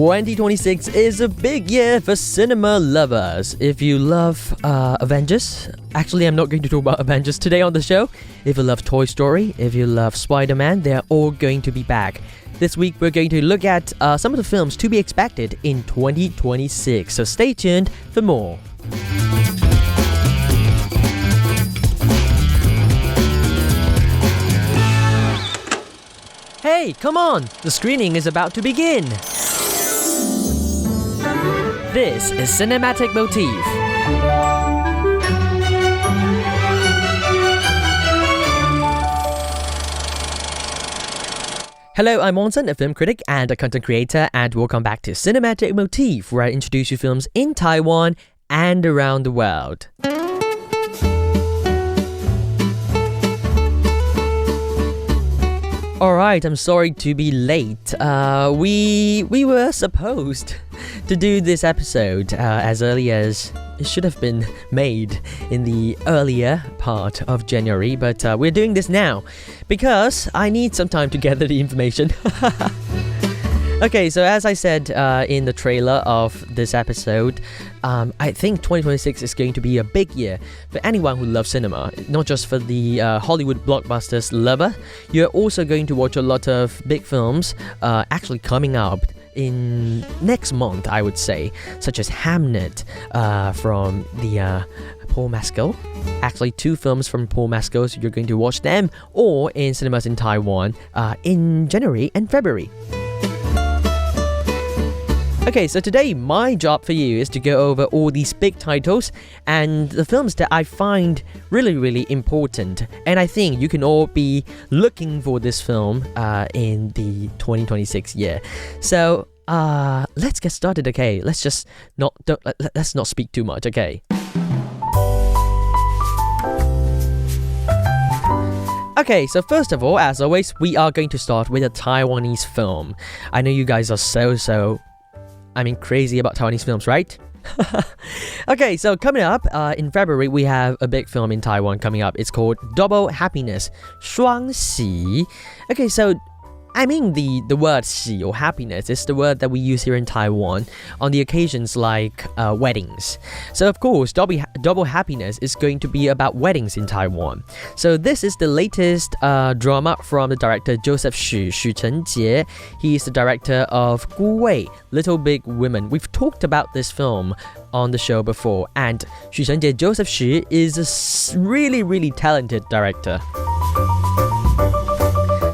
2026 is a big year for cinema lovers. If you love Avengers, actually I'm not going to talk about Avengers today on the show. If you love Toy Story, if you love Spider-Man, they're all going to be back. This week we're going to look at some of the films to be expected in 2026, so stay tuned for more. Hey, come on! The screening is about to begin! This is Cinematic Motif. Hello, I'm Wanson, a film critic and a content creator, and welcome back to Cinematic Motif, where I introduce you films in Taiwan and around the world. Alright, I'm sorry to be late. We were supposed to do this episode as early as it should have been made in the earlier part of January, but we're doing this now because I need some time to gather the information. Okay, so as I said in the trailer of this episode, I think 2026 is going to be a big year for anyone who loves cinema, not just for the Hollywood blockbusters lover. You're also going to watch a lot of big films actually coming up in next month, I would say, such as Hamnet from the Paul Mescal. Actually, two films from Paul Mescal, so you're going to watch them, or in cinemas in Taiwan in January and February. Okay, so today my job for you is to go over all these big titles and the films that I find really important, and I think you can all be looking for this film in the 2026 year. So let's get started. Okay, let's not speak too much. Okay. Okay, so first of all, as always, we are going to start with a Taiwanese film. I know you guys are so crazy about Taiwanese films, right? Okay, so coming up in February, we have a big film in Taiwan coming up. It's called Double Happiness, 双喜. Okay, so the word 喜 or happiness is the word that we use here in Taiwan on the occasions like weddings. So of course, Double Happiness is going to be about weddings in Taiwan. So this is the latest drama from the director Joseph Xu Chenjie. He is the director of 孤味, Little Big Women. We've talked about this film on the show before, and Xu Chenjie Joseph Xu is a really talented director.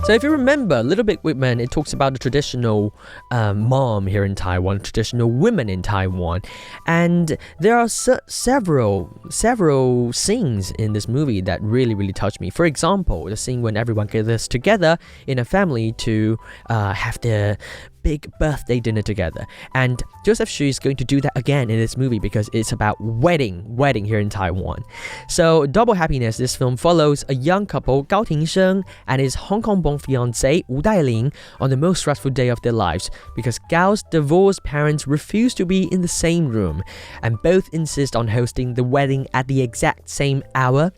So if you remember, Little Big Women, it talks about the traditional mom here in Taiwan, traditional women in Taiwan. And there are several scenes in this movie that really touch me. For example, the scene when everyone gathers together in a family to have their big birthday dinner together. And Joseph Xu is going to do that again in this movie because it's about wedding here in Taiwan. So Double Happiness, this film follows a young couple, Gao Tingsheng and his Hong Kong-born fiancée, Wu Dailing, on the most stressful day of their lives because Gao's divorced parents refuse to be in the same room and both insist on hosting the wedding at the exact same hour.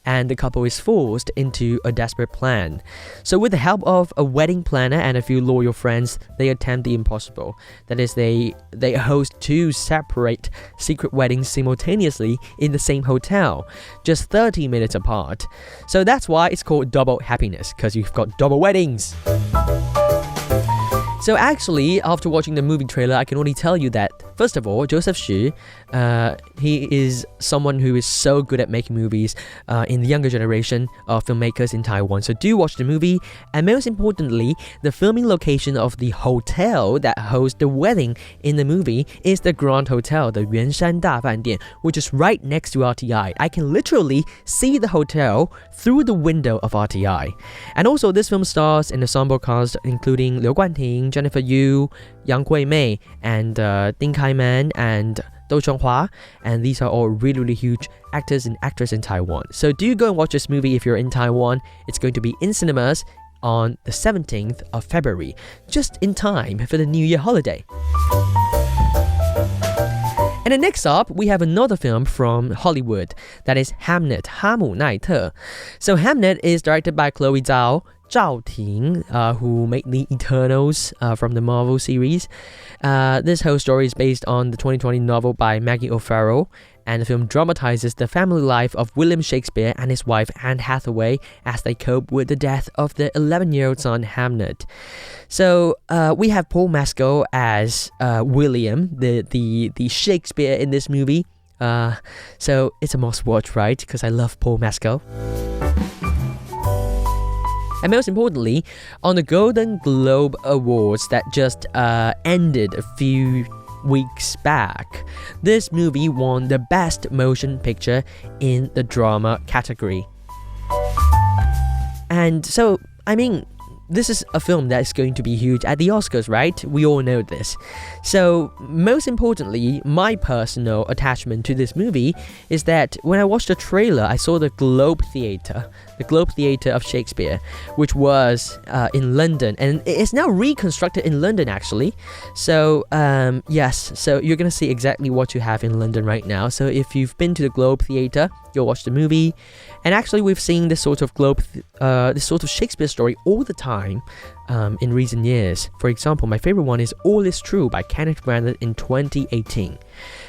And the couple is forced into a desperate plan. So with the help of a wedding planner and a few loyal friends, they attempt the impossible. That is, they host two separate secret weddings simultaneously in the same hotel, just 30 minutes apart. So that's why it's called Double Happiness, because you've got double weddings. So actually, after watching the movie trailer, I can only tell you that, first of all, Joseph Xu, he is someone who is so good at making movies in the younger generation of filmmakers in Taiwan. So do watch the movie, and most importantly, the filming location of the hotel that hosts the wedding in the movie is the Grand Hotel, the Yuanshan Dafan, which is right next to RTI. I can literally see the hotel through the window of RTI. And also, this film stars an ensemble cast including Liu Guanting, Jennifer Yu, Yang Guimei, and Ding Kaiman, and Do Chonghua, and these are all really huge actors and actresses in Taiwan. So do go and watch this movie if you're in Taiwan. It's going to be in cinemas on the 17th of February, just in time for the New Year holiday. And then next up, we have another film from Hollywood, that is Hamnet, 哈姆奈特. So Hamnet is directed by Chloe Zhao, Zhao Ting, who made the Eternals from the Marvel series. This whole story is based on the 2020 novel by Maggie O'Farrell, and the film dramatizes the family life of William Shakespeare and his wife Anne Hathaway as they cope with the death of their 11-year-old son Hamnet. So we have Paul Mescal as William, the Shakespeare in this movie. So it's a must watch, right? Because I love Paul Mescal. And most importantly, on the Golden Globe Awards that just ended a few weeks back, this movie won the Best Motion Picture in the drama category. And so, I mean, this is a film that is going to be huge at the Oscars, right? We all know this. So, most importantly, my personal attachment to this movie is that when I watched the trailer, I saw the Globe Theatre of Shakespeare, which was in London, and it is now reconstructed in London, actually. So, yes, so you're gonna see exactly what you have in London right now. So, if you've been to the Globe Theatre, you'll watch the movie. And actually, we've seen this sort of this sort of Shakespeare story all the time in recent years. For example, my favorite one is All Is True by Kenneth Branagh in 2018.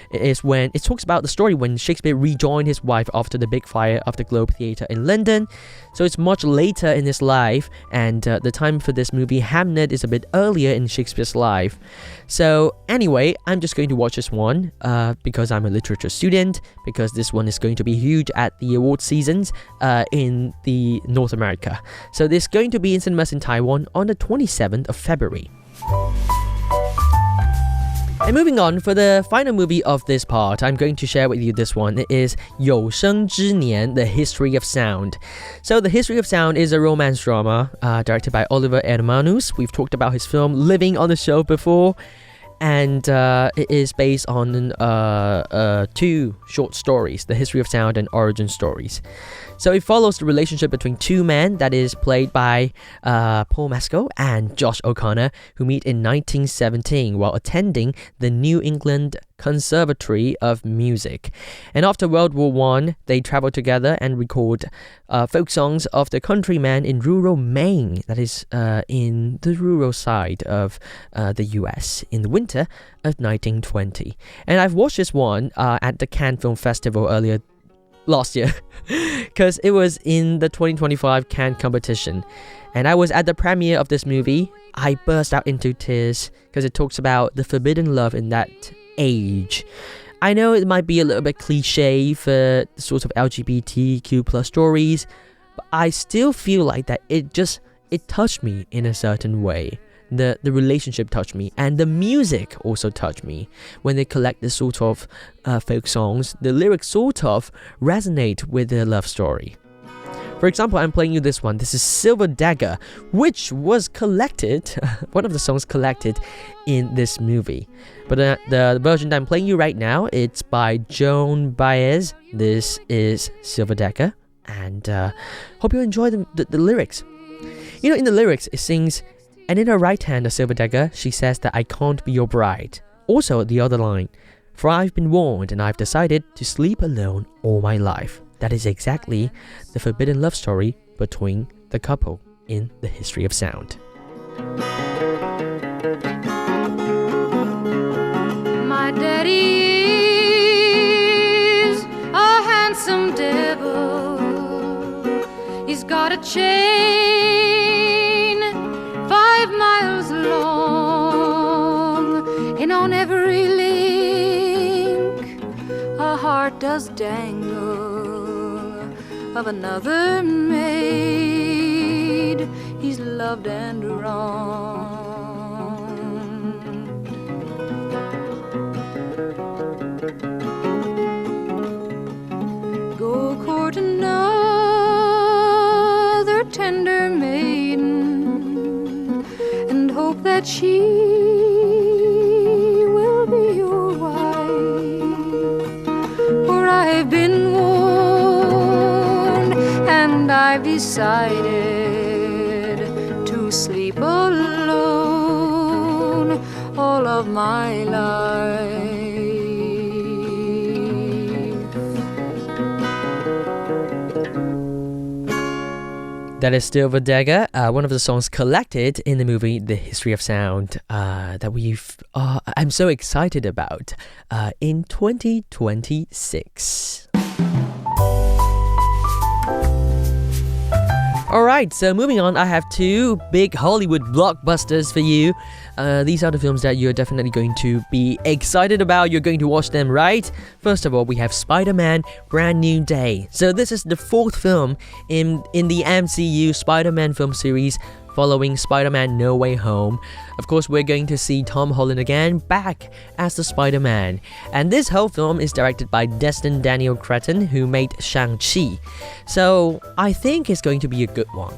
It is when it talks about the story when Shakespeare rejoined his wife after the big fire of the Globe Theatre in London. So it's much later in his life, and the time for this movie, Hamnet, is a bit earlier in Shakespeare's life. So anyway, I'm just going to watch this one because I'm a literature student, because this one is going to be huge at the award seasons in the North America. So this is going to be in cinemas in Taiwan on the 27th of February. And moving on, for the final movie of this part, I'm going to share with you this one. It is 有生之年, The History of Sound. So The History of Sound is a romance drama directed by Oliver Hermanus. We've talked about his film Living on the show before. And it is based on two short stories, The History of Sound and Origin Stories. So it follows the relationship between two men that is played by Paul Mescal and Josh O'Connor, who meet in 1917 while attending the New England Conservatory of Music. And after World War I, they travel together and record folk songs of the countrymen in rural Maine, that is in the rural side of the US, in the winter of 1920. And I've watched this one at the Cannes Film Festival earlier last year because it was in the 2025 Cannes competition, and I was at the premiere of this movie. I burst out into tears because it talks about the forbidden love in that age. I know it might be a little bit cliche for the sort of LGBTQ plus stories, but I still feel like that it touched me in a certain way. The relationship touched me, and the music also touched me. When they collect this sort of folk songs, the lyrics sort of resonate with their love story. For example, I'm playing you this one. This is Silver Dagger, which was collected, one of the songs collected in this movie. But the version that I'm playing you right now, it's by Joan Baez. This is Silver Dagger, and hope you enjoy the lyrics. You know, in the lyrics, it sings, and in her right hand, a silver dagger, she says that I can't be your bride. Also, the other line, for I've been warned and I've decided to sleep alone all my life. That is exactly the forbidden love story between the couple in The History of Sound. My daddy is a handsome devil. He's got a chain 5 miles long, and on every link a heart does dangle of another maid he's loved and wronged. Go court another tender maiden and hope that she will be your wife. For I've been warned and I've decided to sleep alone all of my life. That is Silver Dagger, one of the songs collected in the movie The History of Sound that I'm so excited about in 2026. Alright, so moving on, I have two big Hollywood blockbusters for you. These are the films that you're definitely going to be excited about. You're going to watch them, right? First of all, we have Spider-Man Brand New Day. So this is the fourth film in the MCU Spider-Man film series following Spider-Man No Way Home. Of course, we're going to see Tom Holland again, back as the Spider-Man. And this whole film is directed by Destin Daniel Cretton, who made Shang-Chi. So I think it's going to be a good one.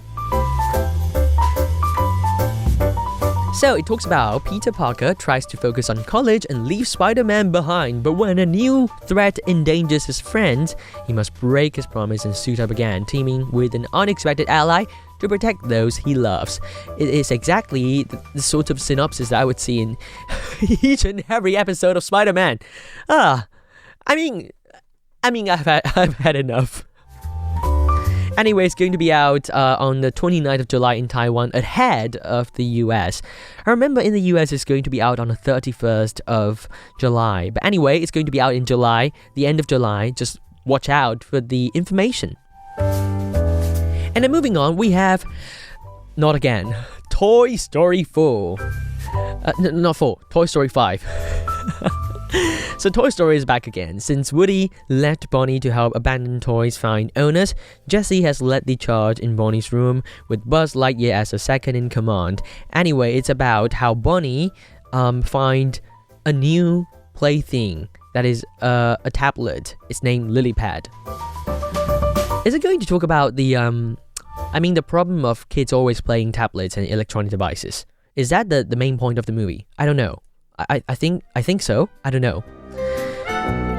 So it talks about Peter Parker tries to focus on college and leave Spider-Man behind, but when a new threat endangers his friends, he must break his promise and suit up again, teaming with an unexpected ally to protect those he loves. It is exactly the sort of synopsis that I would see in each and every episode of Spider-Man. I mean, I've had enough. Anyway, it's going to be out on the 29th of July in Taiwan, ahead of the US. I remember in the US it's going to be out on the 31st of July. But anyway, it's going to be out in July, the end of July. Just watch out for the information. And then moving on, we have, not again, Toy Story 4. Not 4, Toy Story 5. So Toy Story is back again. Since Woody left Bonnie to help abandoned toys find owners, Jessie has led the charge in Bonnie's room with Buzz Lightyear as a second in command. Anyway, it's about how Bonnie find a new plaything that is a tablet. It's named Lilypad. Is it going to talk about the problem of kids always playing tablets and electronic devices? Is that the main point of the movie? I don't know. I think so. I don't know.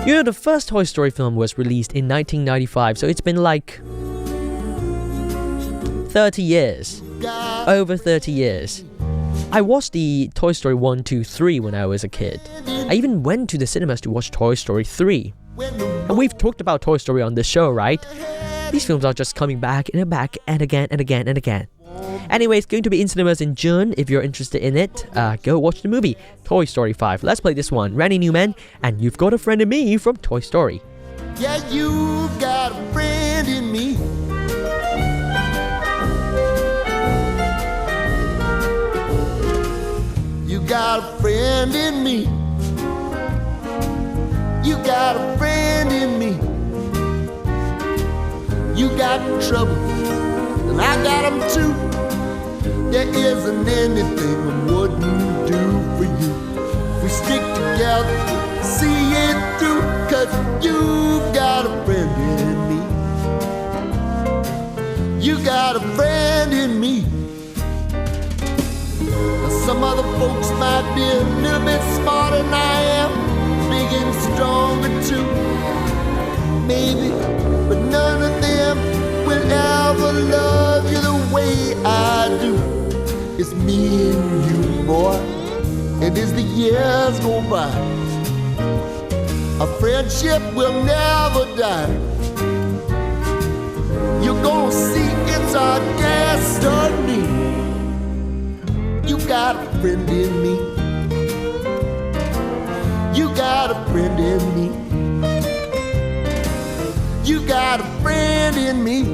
You know, the first Toy Story film was released in 1995, so it's been like 30 years. Over 30 years. I watched the Toy Story 1, 2, 3 when I was a kid. I even went to the cinemas to watch Toy Story 3. And we've talked about Toy Story on this show, right? These films are just coming back and back and again and again and again. Anyway, it's going to be in cinemas in June. If you're interested in it, go watch the movie Toy Story 5. Let's play this one. Randy Newman and You've Got a Friend in Me from Toy Story. Yeah, you've got a friend in me. You got a friend in me. You got a friend in me. You got trouble, and I got them too. There isn't anything I wouldn't do for you. If we stick together, see it through, 'cause you got a friend in me. You got a friend in me. Now some other folks might be a little bit smarter than I am, big and stronger too, maybe, but none of them will ever love you the way I do. It's me and you, boy, and as the years go by, our friendship will never die. You're gonna see it's our destiny. You got a friend in me. You got a friend in me. You got a friend in me.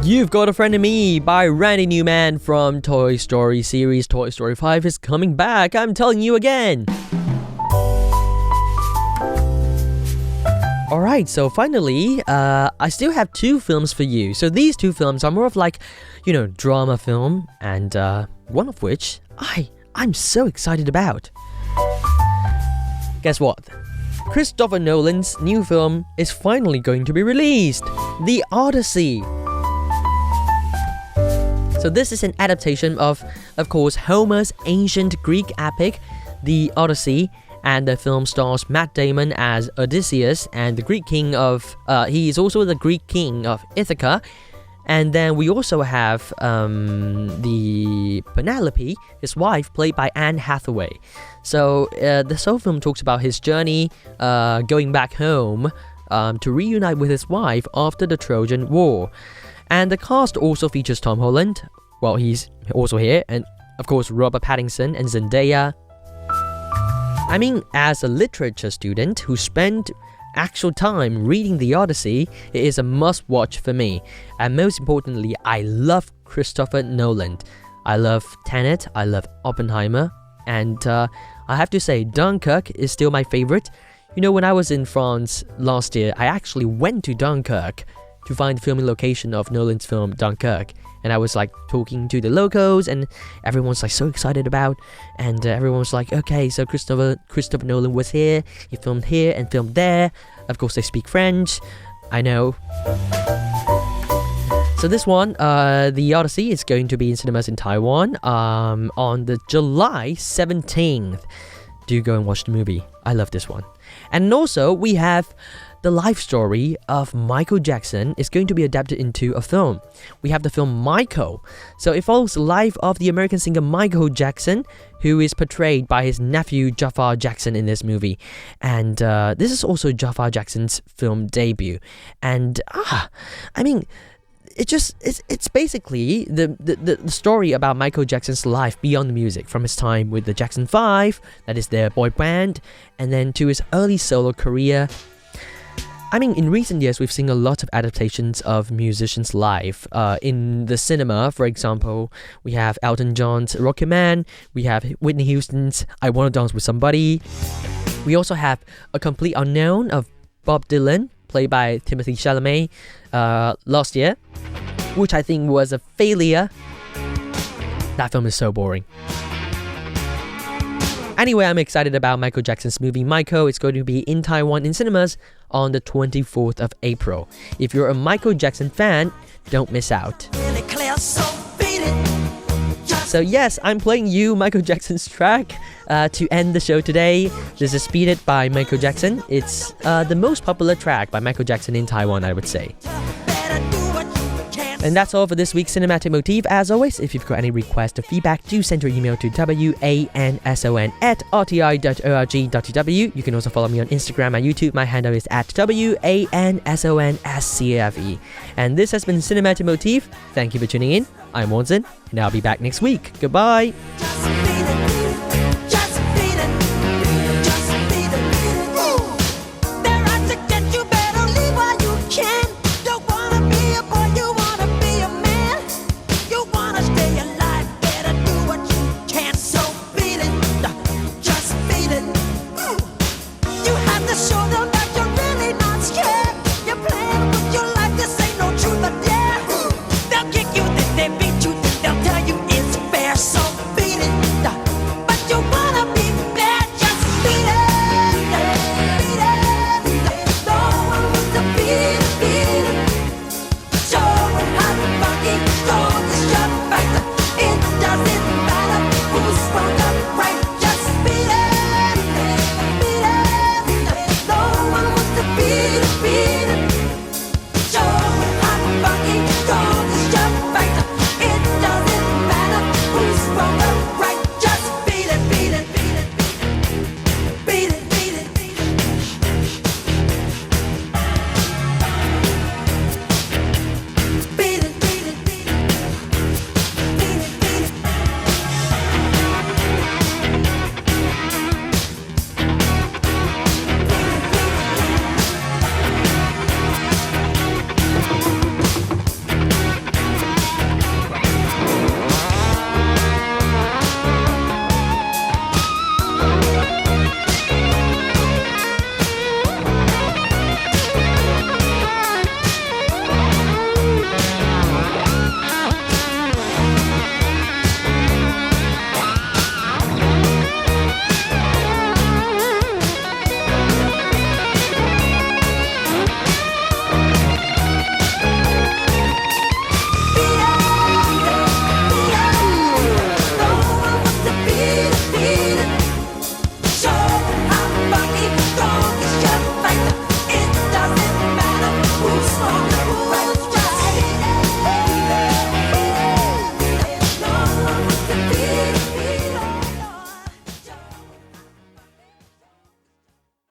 You've Got a Friend in Me by Randy Newman from Toy Story series. Toy Story 5 is coming back, I'm telling you again. Alright, so finally, I still have two films for you. So these two films are more of like, drama film, and one of which I'm so excited about. Guess what? Christopher Nolan's new film is finally going to be released, The Odyssey. So this is an adaptation of course, Homer's ancient Greek epic, The Odyssey, and the film stars Matt Damon as Odysseus and the Greek king of, he is also the Greek king of Ithaca. And then we also have the Penelope, his wife, played by Anne Hathaway. So this whole film talks about his journey going back home to reunite with his wife after the Trojan War. And the cast also features Tom Holland, well, he's also here, and of course Robert Pattinson and Zendaya. I mean, as a literature student who spent actual time reading the Odyssey, it is a must-watch for me. And most importantly, I love Christopher Nolan. I love Tenet, I love Oppenheimer, and I have to say Dunkirk is still my favorite. You know, when I was in France last year, I actually went to Dunkirk to find the filming location of Nolan's film Dunkirk. And I was like talking to the locals, and everyone's like so excited about, and everyone was like, okay, so Christopher Nolan was here, he filmed here and filmed there. Of course, they speak French, I know. So this one, The Odyssey, is going to be in cinemas in Taiwan on the July 17th. Do go and watch the movie. I love this one. And also, we have the life story of Michael Jackson is going to be adapted into a film. We have the film Michael. So it follows the life of the American singer Michael Jackson, who is portrayed by his nephew Jafar Jackson in this movie. And this is also Jafar Jackson's film debut. And I mean, it's basically the story about Michael Jackson's life beyond the music, from his time with the Jackson 5, that is their boy band, and then to his early solo career. I mean, in recent years, we've seen a lot of adaptations of musicians' life. In the cinema, for example, we have Elton John's Rocket Man, we have Whitney Houston's I Wanna Dance With Somebody. We also have A Complete Unknown of Bob Dylan, played by Timothée Chalamet last year, which I think was a failure. That film is so boring. Anyway, I'm excited about Michael Jackson's movie Michael. It's going to be in Taiwan in cinemas on the 24th of April. If you're a Michael Jackson fan, don't miss out. So yes, I'm playing you Michael Jackson's track to end the show today. This is Beat It by Michael Jackson. It's the most popular track by Michael Jackson in Taiwan, I would say. And that's all for this week's Cinematic Motif. As always, if you've got any requests or feedback, do send your email to wanson@rti.org.tw. You can also follow me on Instagram and YouTube. My handle is @wansonscfe. And this has been Cinematic Motif. Thank you for tuning in. I'm Wanson, and I'll be back next week. Goodbye. Show